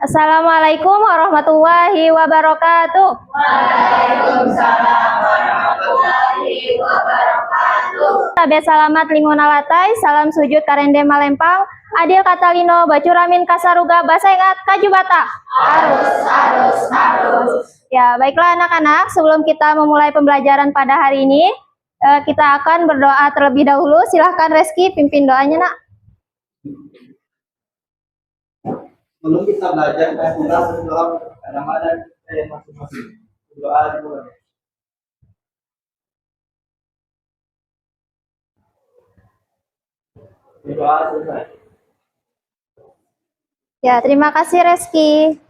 Assalamualaikum warahmatullahi wabarakatuh. Waalaikumsalam warahmatullahi wabarakatuh. Tabe salamat lingonalatai, salam sujud karende malempang, adil katalino bacuramin kasaruga basa ingat kajubata. Harus. Ya, baiklah anak-anak, sebelum kita memulai pembelajaran pada hari ini, kita akan berdoa terlebih dahulu. Silahkan Reski pimpin doanya, Nak. Sebelum kita belajar, kita berdoa kadang-kadang saya masing-masing berdoa dulu. Berdoa selesai. Ya, terima kasih Reski.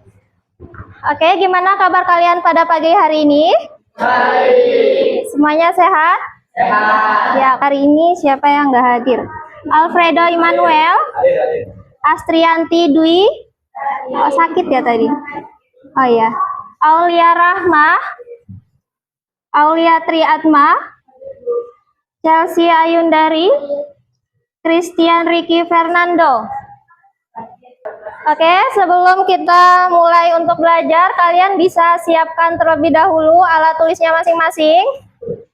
Oke, gimana kabar kalian pada pagi hari ini? Baik. Semuanya sehat? Sehat. Ya, hari ini siapa yang nggak hadir? Alfredo Immanuel, Adik. Astrianti Dwi, oh, sakit ya tadi? Oh ya, Aulia Rahma, Aulia Triatma, Chelsea Ayundari, Christian Ricky Fernando. Oke, sebelum kita mulai untuk belajar, kalian bisa siapkan terlebih dahulu alat tulisnya masing-masing.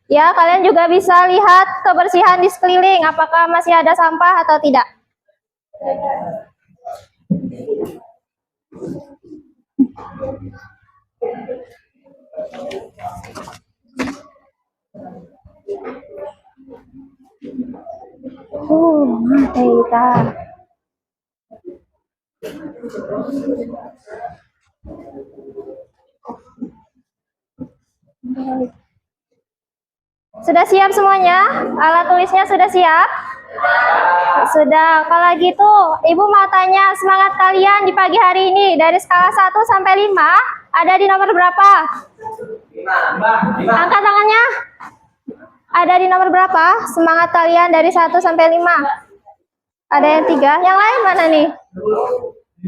Ya, kalian juga bisa lihat kebersihan di sekeliling, apakah masih ada sampah atau tidak. Kita. Sudah siap semuanya? Alat tulisnya sudah siap? Sudah. Kalau gitu, Ibu mau tanya semangat kalian di pagi hari ini dari skala 1 sampai 5 ada di nomor berapa? 5. Angkat tangannya. Ada di nomor berapa? Semangat kalian dari 1 sampai 5. Ada yang 3. Yang lain mana nih? 10.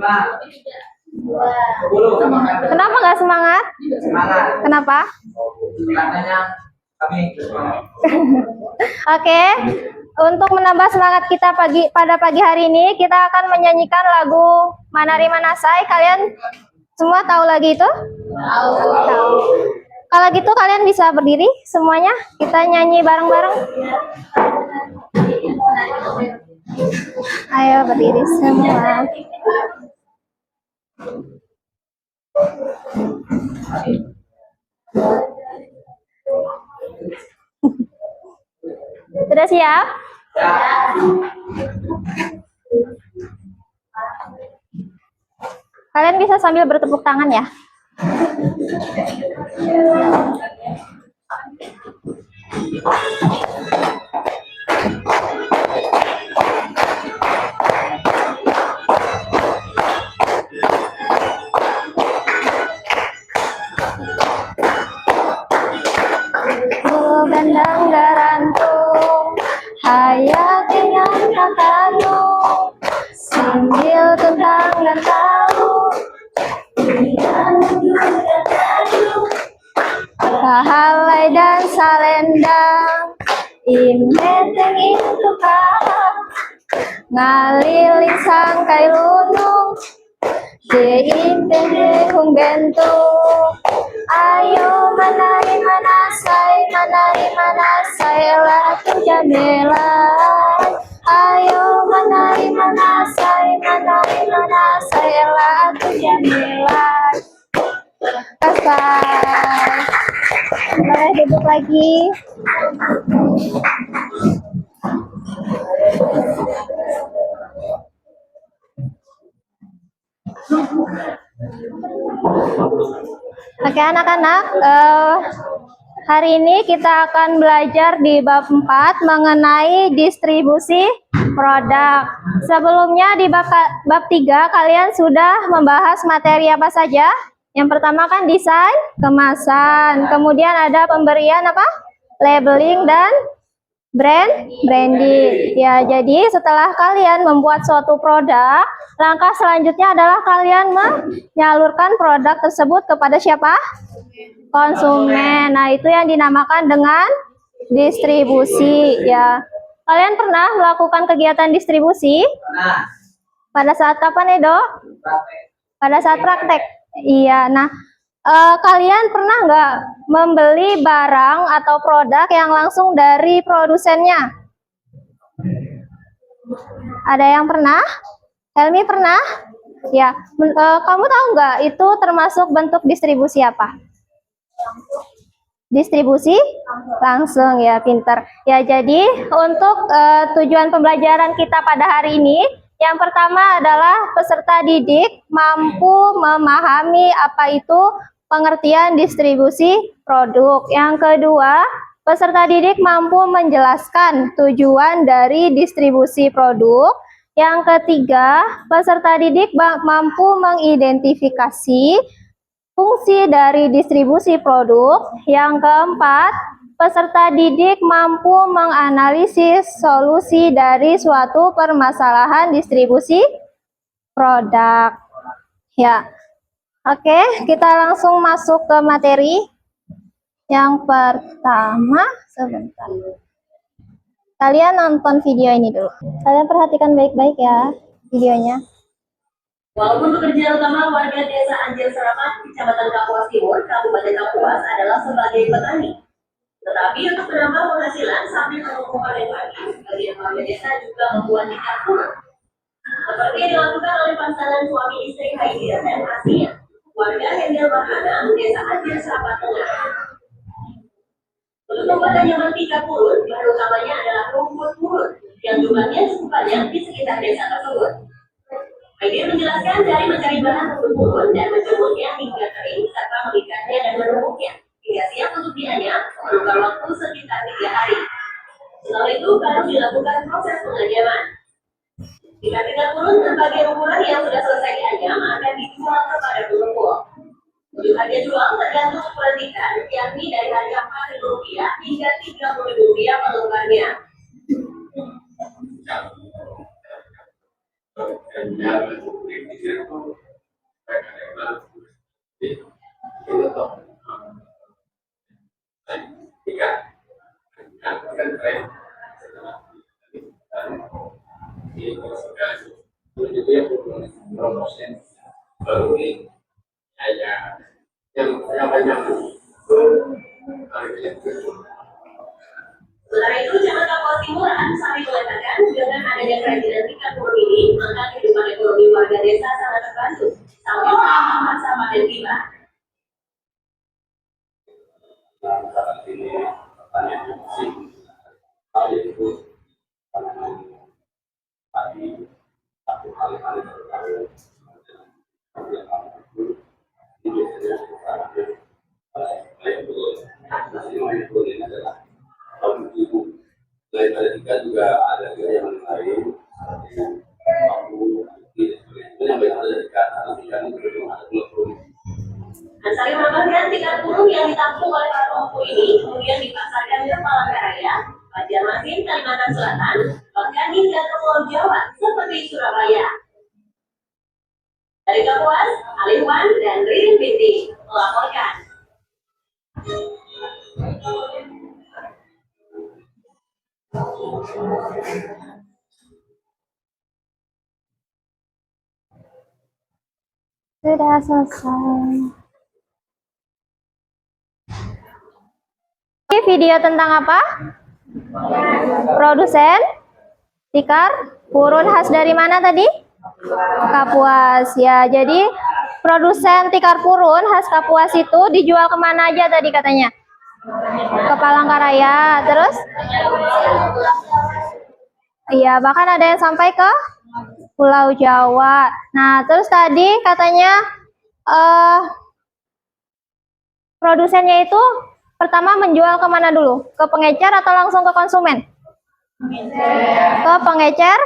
Kenapa nggak semangat? Semangat. Kenapa? Katanya kami semangat. Oke. Untuk menambah semangat kita pada pagi hari ini, kita akan menyanyikan lagu Manari Manasai. Kalian semua tahu lagu itu? Tahu. Kalau gitu kalian bisa berdiri semuanya. Kita nyanyi bareng-bareng. Ayo berdiri semua. Sudah siap? Kalian bisa sambil bertepuk tangan ya. Gandang garantung, hayak dengan kakanu, sambil tentang dan tahu, kahalai dan salendang, imeteng itu kahang, ngaliling sangkai lunung, diinteng hung bentuk, ayo manari manasai latu jamelan, ayo manari manasai latu jamelan. Kasih. Boleh duduk lagi. Oke anak-anak, hari ini kita akan belajar di bab 4 mengenai distribusi produk. Sebelumnya di bab 3 kalian sudah membahas materi apa saja? Yang pertama kan desain kemasan, kemudian ada pemberian apa? Labeling dan branding. Ya, jadi setelah kalian membuat suatu produk, langkah selanjutnya adalah kalian menyalurkan produk tersebut kepada siapa? Konsumen. Nah, itu yang dinamakan dengan distribusi ya. Kalian pernah melakukan kegiatan distribusi? Nah, Pada saat kapan, Edo? pada saat praktek. Iya, nah kalian pernah nggak membeli barang atau produk yang langsung dari produsennya? Ada yang pernah? Helmi pernah? Ya, kamu tahu nggak itu termasuk bentuk distribusi apa? Distribusi langsung, ya, pinter. Ya, jadi untuk tujuan pembelajaran kita pada hari ini, yang pertama adalah peserta didik mampu memahami apa itu pengertian distribusi produk. Yang kedua, peserta didik mampu menjelaskan tujuan dari distribusi produk. Yang ketiga, peserta didik mampu mengidentifikasi fungsi dari distribusi produk. Yang keempat, peserta didik mampu menganalisis solusi dari suatu permasalahan distribusi produk. Ya, oke, kita langsung masuk ke materi. Yang pertama, sebentar. Kalian nonton video ini dulu. Kalian perhatikan baik-baik ya videonya. Walaupun pekerjaan utama warga desa Anjir Serapan, Kecamatan Kapuas Timur, Kabupaten Kapuas adalah sebagai petani. Tetapi untuk menambah penghasilan sambil menunggu panen pagi, sebagian warga desa juga membuat ikan purun. Seperti yang dilakukan oleh pasangan suami istri Haidir dan Asia, warga Hendel Bahana, desa Anjir Serapan Tengah. Untuk membuat anyaman ikan purun, bahan utamanya adalah rumput purun, yang jumlahnya cukup banyak di sekitar desa tersebut. Haidir menjelaskan dari mencari bahan rumput purun dan menjemurnya hingga kering, serta mengikatnya dan menumbuknya hingga siap untuk dianyam, memerlukan waktu sekitar 3 hari. Setelah itu baru dilakukan proses penganyaman. Ikan purun berbagai ukuran yang sudah selesai dianyam akan dijual kepada pengepul. Untuk harga jual tergantung ukuran ikan, yakni dari harga Rp4.000 hingga Rp30.000 per lembarnya. Setelah itu, Camat Kapuas Timur Ansari mengatakan dengan adanya kerajinan ikan purun ini, maka kehidupan ekonomi warga desa sangat terbantu sambil menambah masa panen tiba. Saat ini pertanian bersih, hal itu tanaman padi satu kali berkali ini biasanya yang betul ini adalah tahun 2000. Selain ada tiga juga ada yang lain seperti bambu, itu yang banyak ada ikan, ada ikan itu belum ada belum. Ansari menambahkan ikan purun yang ditampung oleh para pengepul ini kemudian dipasarkan ke Palangkaraya, Banjarmasin, Kalimantan Selatan, bahkan hingga ke Pulau Jawa seperti Surabaya. Dari Kapuas, Alihwan dan Ririn Binti melaporkan. Sudah selesai. Ini video tentang apa? Produsen tikar purun khas dari mana tadi? Kapuas, ya. Jadi produsen tikar purun khas Kapuas itu dijual kemana aja tadi katanya? Ke Palangkaraya. Terus? Iya, bahkan ada yang sampai ke Pulau Jawa. Nah, terus tadi katanya produsennya itu pertama menjual kemana dulu? Ke pengecer atau langsung ke konsumen? Ke pengecer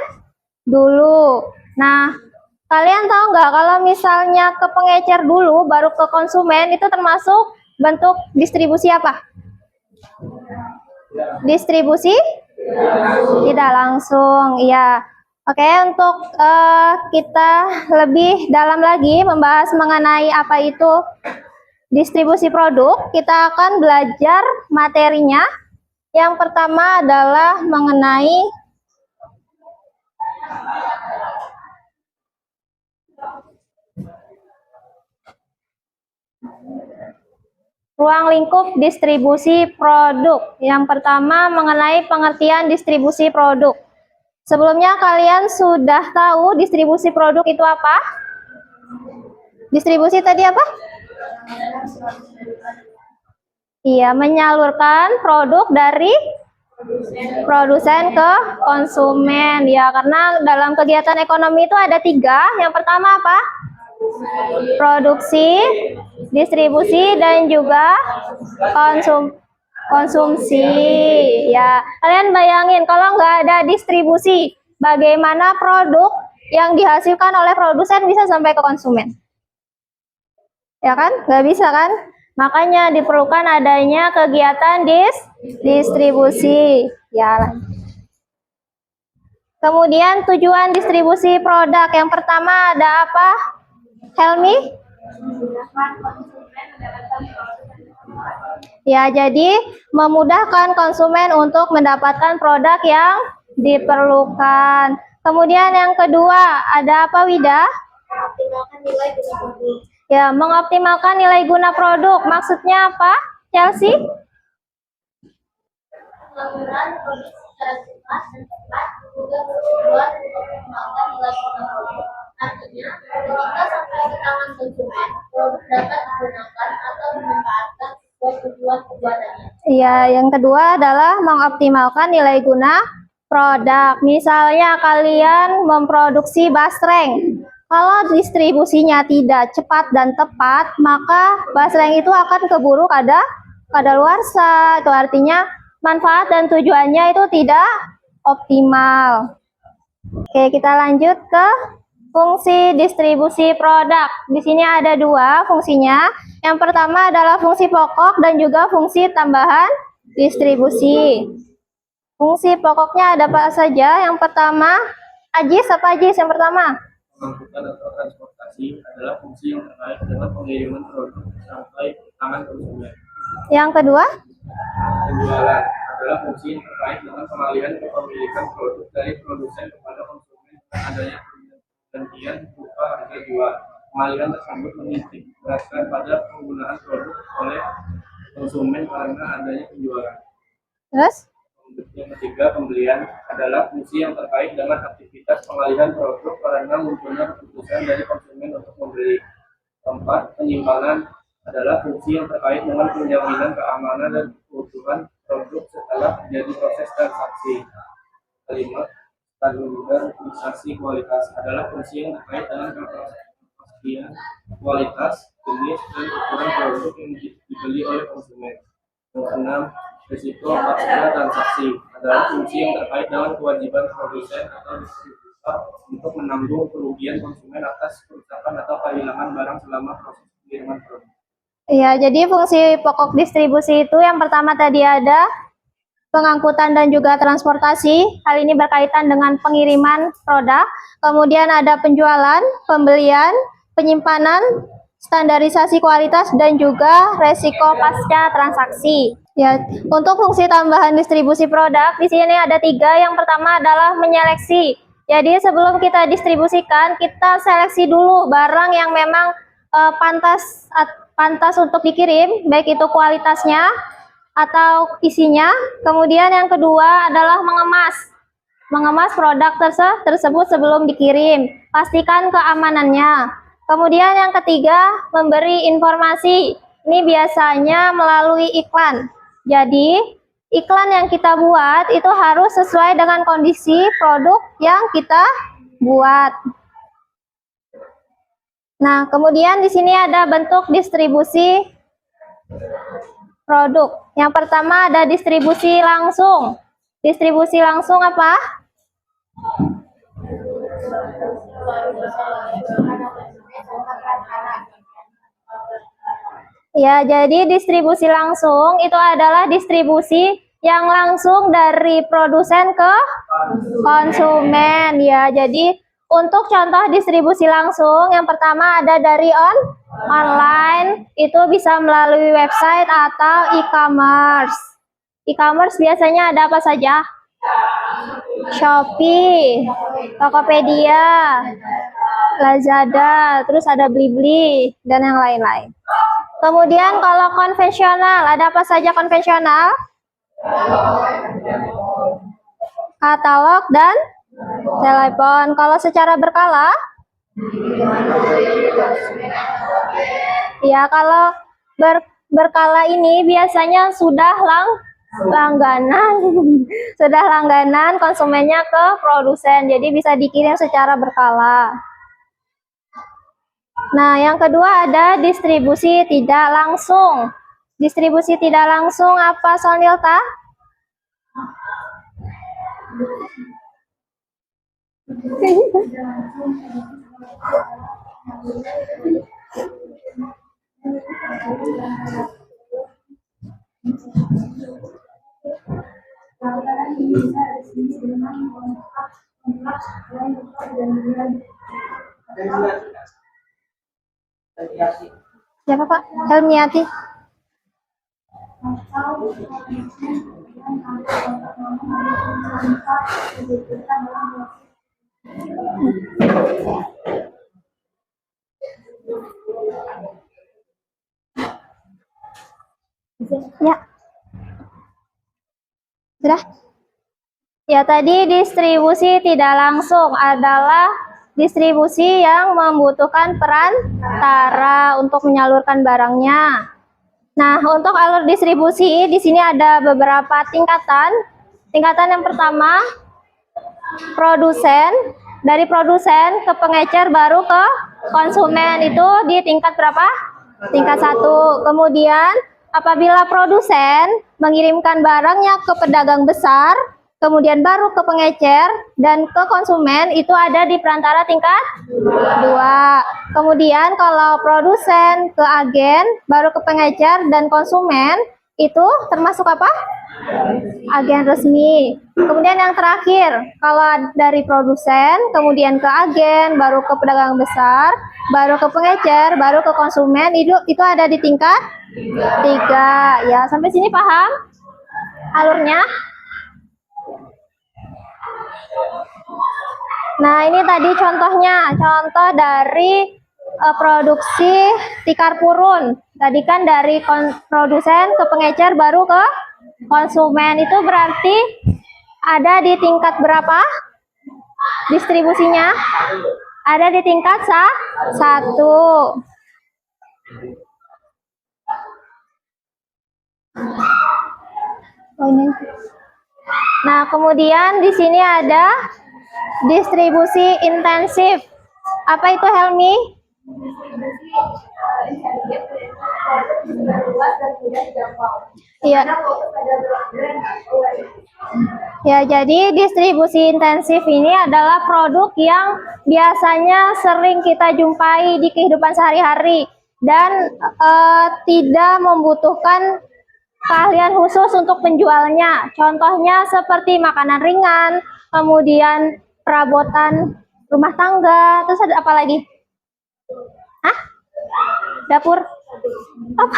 dulu. Nah, kalian tahu nggak kalau misalnya ke pengecer dulu baru ke konsumen itu termasuk bentuk distribusi apa? Distribusi? Tidak langsung, iya. Oke, untuk kita lebih dalam lagi membahas mengenai apa itu distribusi produk, kita akan belajar materinya. Yang pertama adalah mengenai Ruang lingkup distribusi produk. Yang pertama mengenai pengertian distribusi produk. Sebelumnya kalian sudah tahu distribusi produk itu apa? Distribusi tadi apa? Iya, menyalurkan produk dari produsen ke konsumen. Ya, karena dalam kegiatan ekonomi itu ada 3. Yang pertama apa? Produksi, distribusi, dan juga konsumsi. Ya, kalian bayangin kalau nggak ada distribusi, bagaimana produk yang dihasilkan oleh produsen bisa sampai ke konsumen? Ya kan? Nggak bisa kan? Makanya diperlukan adanya kegiatan distribusi. Ya. Kemudian tujuan distribusi produk. Yang pertama ada apa? Helmi? Ya, jadi memudahkan konsumen untuk mendapatkan produk yang diperlukan. Kemudian yang kedua, ada apa, Wida? Ya, mengoptimalkan nilai guna produk. Maksudnya apa, Chelsea? Penggunaan produk secara cepat dan tepat juga bertujuan untuk mengembangkan nilai guna produk. Artinya, ketika sampai ke tangan konsumen, produk dapat digunakan atau dimanfaatkan sesuai tujuan pembuatannya. Iya, yang kedua adalah mengoptimalkan nilai guna produk. Misalnya kalian memproduksi basreng. Kalau distribusinya tidak cepat dan tepat, maka basreng itu akan keburu kadaluarsa. Itu artinya manfaat dan tujuannya itu tidak optimal. Oke, kita lanjut ke fungsi distribusi produk. Di sini ada 2 fungsinya. Yang pertama adalah fungsi pokok dan juga fungsi tambahan distribusi. Fungsi pokoknya ada apa saja? Yang pertama, Ajis, apa Ajis yang pertama? Pengangkutan atau transportasi adalah fungsi yang terkait dengan pengiriman produk sampai ke tangan konsumen. Yang kedua? Penjualan adalah fungsi yang terkait dengan pengalihan kepemilikan produk dari produsen kepada konsumen dengan adanya pergantian berupa harga jual. Pengalihan tersebut menitik beratkan pada penggunaan produk oleh konsumen karena adanya penjualan. Terus? Yang ketiga, pembelian adalah fungsi yang terkait dengan aktivitas pengalihan produk karena munculnya keputusan dari konsumen untuk membeli. Keempat, penyimpanan adalah fungsi yang terkait dengan penjaminan keamanan dan keutuhan produk setelah terjadi proses transaksi. Kelima, standarisasi kualitas adalah fungsi yang terkait dengan kepastian kualitas, jenis, dan ukuran produk yang dibeli oleh konsumen. Yang keenam, risiko pasca transaksi adalah fungsi yang terkait dengan kewajiban produsen atau distributor untuk menanggung kerugian konsumen atas kerusakan atau kehilangan barang selama proses pengiriman produk. Iya, jadi fungsi pokok distribusi itu yang pertama tadi ada pengangkutan dan juga transportasi. Hal ini berkaitan dengan pengiriman produk. Kemudian ada penjualan, pembelian, penyimpanan, standarisasi kualitas, dan juga resiko pasca transaksi. Ya, untuk fungsi tambahan distribusi produk, di sini ada 3. Yang pertama adalah menyeleksi. Jadi sebelum kita distribusikan, kita seleksi dulu barang yang memang pantas untuk dikirim, baik itu kualitasnya atau isinya. Kemudian yang kedua adalah mengemas produk tersebut sebelum dikirim. Pastikan keamanannya. Kemudian yang ketiga, memberi informasi. Ini biasanya melalui iklan. Jadi, iklan yang kita buat itu harus sesuai dengan kondisi produk yang kita buat. Nah, kemudian di sini ada bentuk distribusi produk. Yang pertama ada distribusi langsung. Distribusi langsung apa? Ya, jadi distribusi langsung itu adalah distribusi yang langsung dari produsen ke konsumen. Ya, jadi untuk contoh distribusi langsung, yang pertama ada dari online, itu bisa melalui website atau e-commerce. E-commerce biasanya ada apa saja? Shopee, Tokopedia, Lazada, terus ada Blibli, dan yang lain-lain. Kemudian kalau konvensional, ada apa saja konvensional? Katalog dan telepon. Kalau secara berkala? Ya, kalau berkala ini biasanya sudah langganan. Sudah langganan konsumennya ke produsen. Jadi bisa dikirim secara berkala. Nah, yang kedua ada distribusi tidak langsung. Distribusi tidak langsung apa, Sonilta? Siapa Pak? Helmiati. Ya. Sudah? Ya, tadi distribusi tidak langsung adalah distribusi yang membutuhkan perantara untuk menyalurkan barangnya. Nah, untuk alur distribusi di sini ada beberapa tingkatan. Tingkatan yang pertama, produsen. Dari produsen ke pengecer baru ke konsumen, itu di tingkat berapa? Tingkat 1. Kemudian apabila produsen mengirimkan barangnya ke pedagang besar, kemudian baru ke pengecer dan ke konsumen, itu ada di perantara tingkat 2. Kemudian kalau produsen ke agen, baru ke pengecer dan konsumen, itu termasuk apa? Agen resmi. Kemudian yang terakhir, kalau dari produsen, kemudian ke agen, baru ke pedagang besar, baru ke pengecer, baru ke konsumen, itu ada di tingkat 3. Ya, sampai sini paham alurnya? Nah, ini tadi contohnya, contoh dari produksi tikar purun. Tadi kan dari produsen ke pengecer baru ke konsumen, itu berarti ada di tingkat berapa distribusinya? Ada di tingkat 1. Oh, ini. Nah, kemudian di sini ada distribusi intensif. Apa itu, Helmi? Iya. Ya, jadi distribusi intensif ini adalah produk yang biasanya sering kita jumpai di kehidupan sehari-hari dan tidak membutuhkan keahlian khusus untuk penjualnya. Contohnya seperti makanan ringan, kemudian perabotan rumah tangga, terus ada apa lagi? Hah? Dapur? Apa?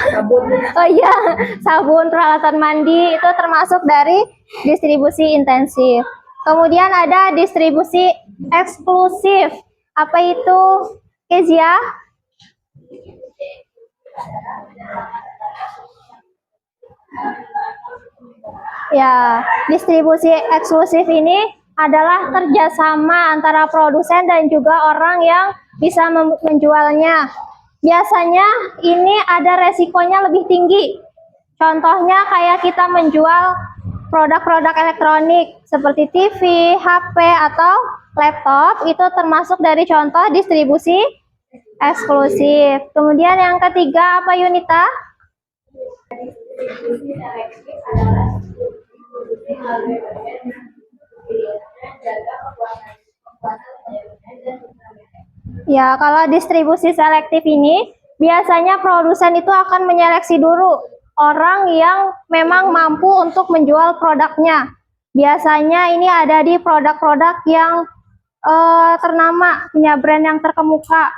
Oh iya, sabun, peralatan mandi, itu termasuk dari distribusi intensif. Kemudian ada distribusi eksklusif. Apa itu, Kezia? Ya, distribusi eksklusif ini adalah kerjasama antara produsen dan juga orang yang bisa menjualnya. Biasanya ini ada resikonya lebih tinggi. Contohnya kayak kita menjual produk-produk elektronik seperti TV, HP, atau laptop, itu termasuk dari contoh distribusi eksklusif. Kemudian yang ketiga apa, Yunita? Ya, kalau distribusi selektif ini biasanya produsen itu akan menyeleksi dulu orang yang memang mampu untuk menjual produknya. Biasanya ini ada di produk-produk yang ternama, punya brand yang terkemuka.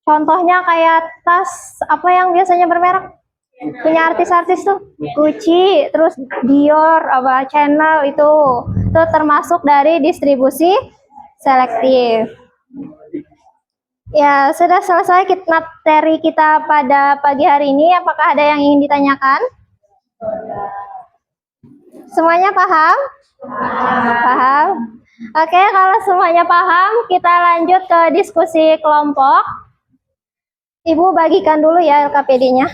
Contohnya kayak tas apa yang biasanya bermerek, punya artis-artis tuh, Gucci, terus Dior, apa Chanel, itu termasuk dari distribusi selektif. Ya, sudah selesai materi kita pada pagi hari ini. Apakah ada yang ingin ditanyakan? Semuanya paham? Paham? Oke, kalau semuanya paham, kita lanjut ke diskusi kelompok. Ibu bagikan dulu ya LKPD-nya.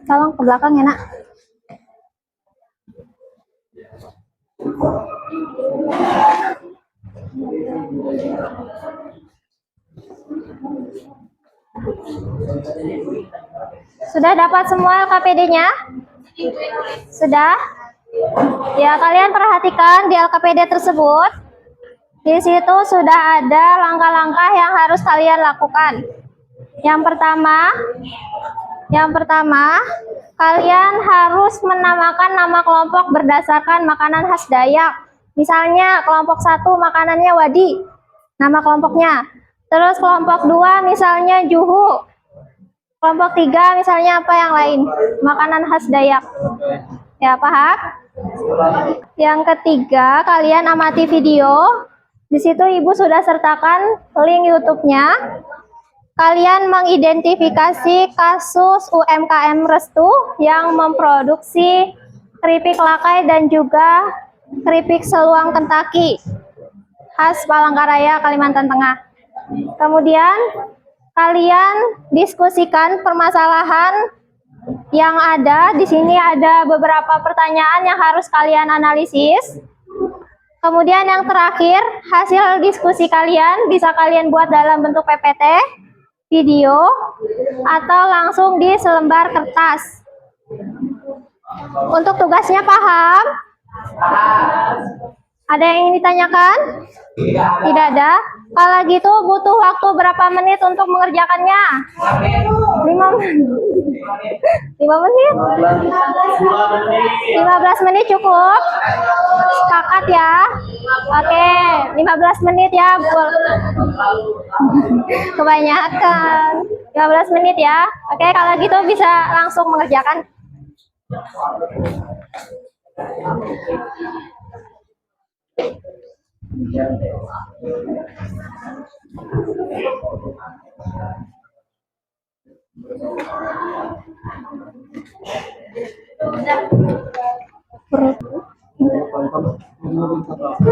Tolong ke belakang ya, Nak. Sudah dapat semua LKPD-nya? Sudah? Ya, kalian perhatikan di LKPD tersebut. Di situ sudah ada langkah-langkah yang harus kalian lakukan. Yang pertama, kalian harus menamakan nama kelompok berdasarkan makanan khas Dayak. Misalnya kelompok 1 makanannya wadi, nama kelompoknya. Terus kelompok 2 misalnya juhu. Kelompok 3 misalnya apa yang lain, makanan khas Dayak. Ya, paham? Yang ketiga, kalian amati video. Di situ Ibu sudah sertakan link YouTube-nya. Kalian mengidentifikasi kasus UMKM Restu yang memproduksi keripik lakai dan juga keripik seluang Kentucky khas Palangkaraya, Kalimantan Tengah. Kemudian kalian diskusikan permasalahan yang ada. Di sini ada beberapa pertanyaan yang harus kalian analisis. Kemudian yang terakhir, hasil diskusi kalian bisa kalian buat dalam bentuk PPT, video, atau langsung di selembar kertas. Untuk tugasnya paham? Ada yang ingin ditanyakan? Tidak ada. Kalau gitu butuh waktu berapa menit untuk mengerjakannya? 5 menit. 5 menit? 15 menit cukup? Sepakat ya? Oke, 15 menit ya. Kebanyakan. 15 menit ya. Oke, kalau gitu bisa langsung mengerjakan.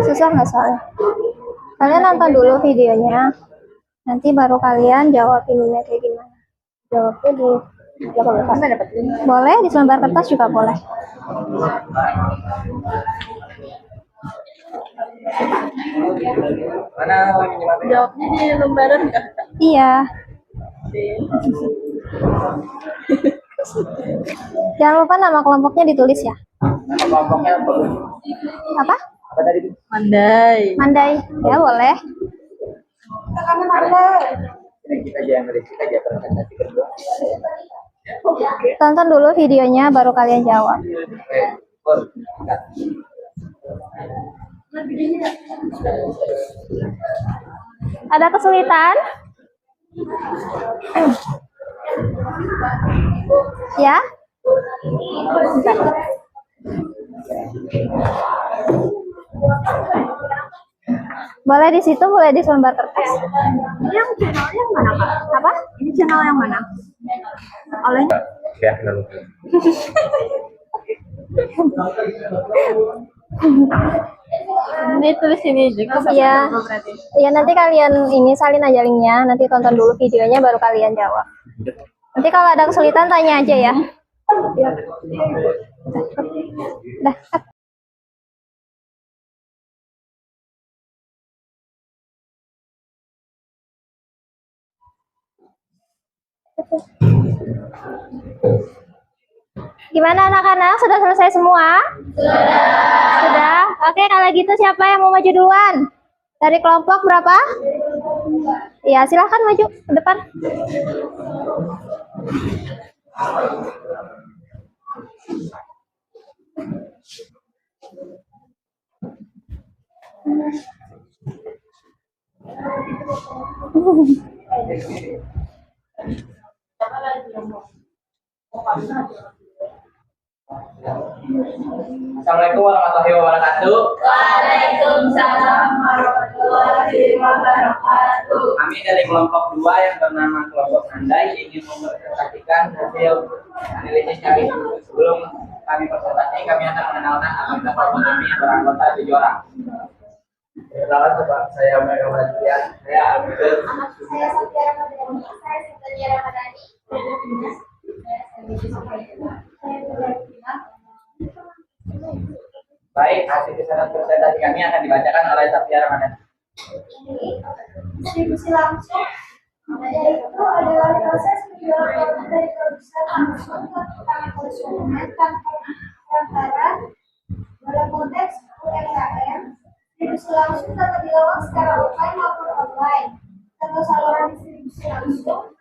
Susah nggak soalnya? Kalian nonton dulu videonya, nanti baru kalian jawab ininya kayak gimana. Jawabnya di boleh di selembar kertas juga boleh. Jawabnya di lembaran kah? Iya. Jangan lupa nama kelompoknya ditulis ya. Nama kelompoknya apa? Apa? Apa tadi? Mandai. Mandai. Ya boleh. Kita jangan berisik aja presentasi kedua. Tonton dulu videonya baru kalian jawab. Ada kesulitan? Ya? Bentar. Boleh di situ, boleh di selembar kertas. Yang channel yang mana, Kak? Apa? Ini channel yang mana? Oleh Ya, lalu. ini tulis ini juga. Iya. Iya, nanti kalian ini salin aja linknya, nanti tonton dulu videonya baru kalian jawab. Nanti kalau ada kesulitan tanya aja ya. Dah. Gimana anak-anak? Sudah selesai semua? Sudah. Oke, kalau gitu siapa yang mau maju duluan? Dari kelompok berapa? Ya, silahkan maju ke depan. Assalamualaikum warahmatullahi wabarakatuh. Waalaikumsalam warahmatullahi wabarakatuh. Kami dari kelompok 2 yang bernama kelompok Andai ingin mempresentasikan hasil analisis kami. Sebelum kami presentasi, kami akan mengenalkan anggota kelompok kami yang beranggota 7 orang. Perkenalan saya Megawati, saya Abdul. Saya Satya Ramadhani. Saya Satya Ramadhani. Baik, hasil presentasi kami akan dibacakan oleh Satya Ramadhani. Distribusi langsung yaitu adalah proses penjualan produk dari produsen langsung ke tangan konsumen tanpa perantara dalam konteks UMKM. Distribusi langsung dapat dilakukan secara offline maupun online. Contoh saluran distribusi langsung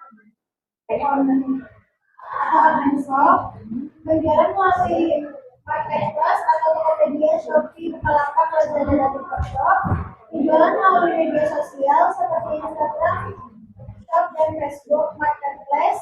atau online shop, penjualan melalui marketplace atau Tokopedia, Shopee, Bukalapak, Lazada, dan TikTok. Penjualan melalui media sosial seperti Instagram, Shop, dan Facebook Marketplace,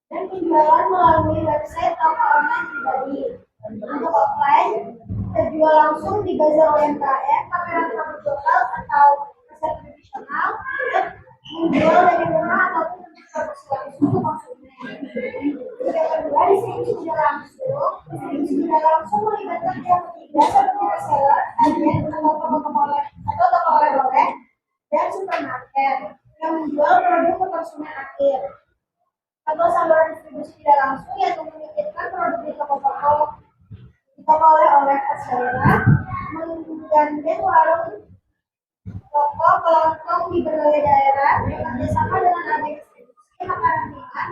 dan penjualan melalui website toko online pribadi. Untuk offline, terjual langsung di bazar UMKM, pameran produk lokal atau pasar tradisional, dan menjual dari rumah ataupun produksi langsung ke konsumen. Yang kedua, distribusi langsung. Distribusi tidak langsung melibatkan pihak ketiga seperti reseller, agen, atau toko oleh-oleh dan supermarket yang menjual produk ke konsumen akhir. Atau saluran distribusi tidak langsung yaitu menitipkan produk di toko oleh-oleh reseller, menggandeng warung toko kelontong di berbagai daerah, bekerjasama dengan agen distribusi makanan ringan,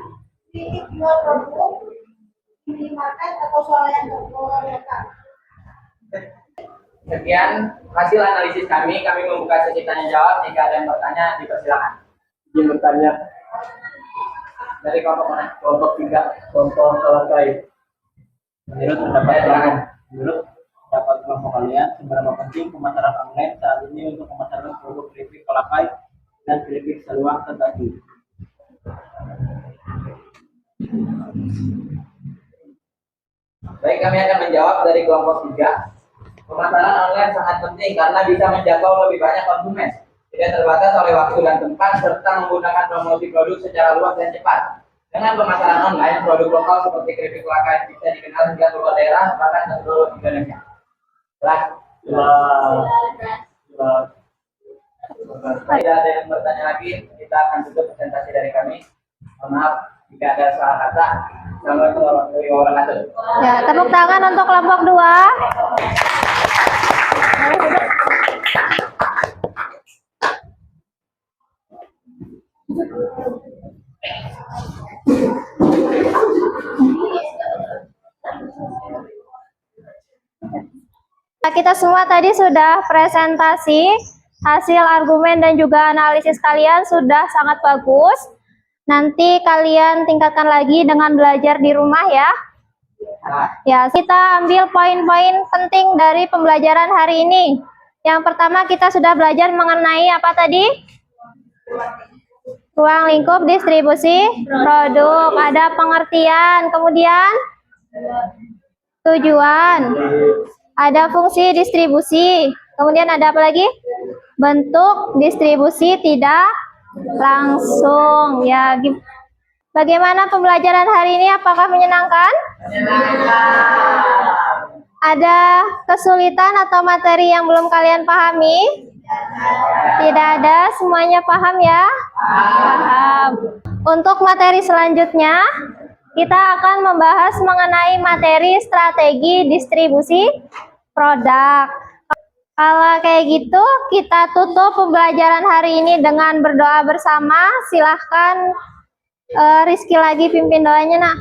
titik jual produk, minimarket atau swalayan toko lokal. Sekian hasil analisis kami. Kami membuka sesi tanya jawab. Jika ada yang bertanya, dipersilakan. Izin bertanya Dari kelompok mana? kelompok 3 kelompok terkait. Menurut pendapat kelompok kalian, seberapa penting pemasaran online saat ini untuk pemasaran produk keripik Kolakai dan keripik Seluang Tentasi? Baik, kami akan menjawab dari kelompok 3. Pemasaran online sangat penting karena bisa menjangkau lebih banyak konsumen, tidak terbatas oleh waktu dan tempat, serta menggunakan promosi produk secara luas dan cepat. Dengan pemasaran online, produk lokal seperti keripik Kolakai bisa dikenal hingga keluar daerah, bahkan ke seluruh Indonesia. Tidak ada yang bertanya lagi, kita akan tutup presentasi dari kami. Mohon maaf jika ada salah kata. Assalamualaikum warahmatullahi wabarakatuh. Ya, tepuk tangan untuk kelompok 2. Kita semua tadi sudah presentasi, hasil argumen dan juga analisis kalian sudah sangat bagus. Nanti kalian tingkatkan lagi dengan belajar di rumah ya. Ya, kita ambil poin-poin penting dari pembelajaran hari ini. Yang pertama kita sudah belajar mengenai apa tadi? Ruang lingkup distribusi produk, ada pengertian, kemudian tujuan, ada fungsi distribusi, kemudian ada apa lagi? Bentuk distribusi tidak langsung. Ya, bagaimana pembelajaran hari ini? Apakah menyenangkan? Ada kesulitan atau materi yang belum kalian pahami? Tidak ada, semuanya paham ya? Paham. Untuk materi selanjutnya, kita akan membahas mengenai materi strategi distribusi produk. Kalau kayak gitu, kita tutup pembelajaran hari ini dengan berdoa bersama. Silahkan Rizky lagi pimpin doanya, nak.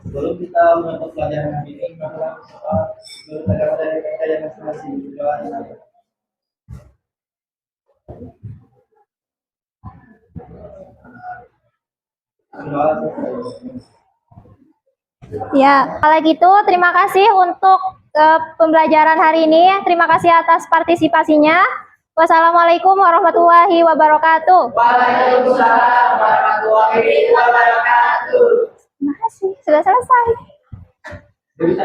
Sebelum kita menutup pelajaran hari ini, bahwa dari kita yang masing-masing berdoa. Berdoa. Ya, kalau gitu terima kasih untuk pembelajaran hari ini. Terima kasih atas partisipasinya. Wassalamualaikum warahmatullahi wabarakatuh. Waalaikumsalam warahmatullahi wabarakatuh. Terima kasih, sudah selesai. Jadi,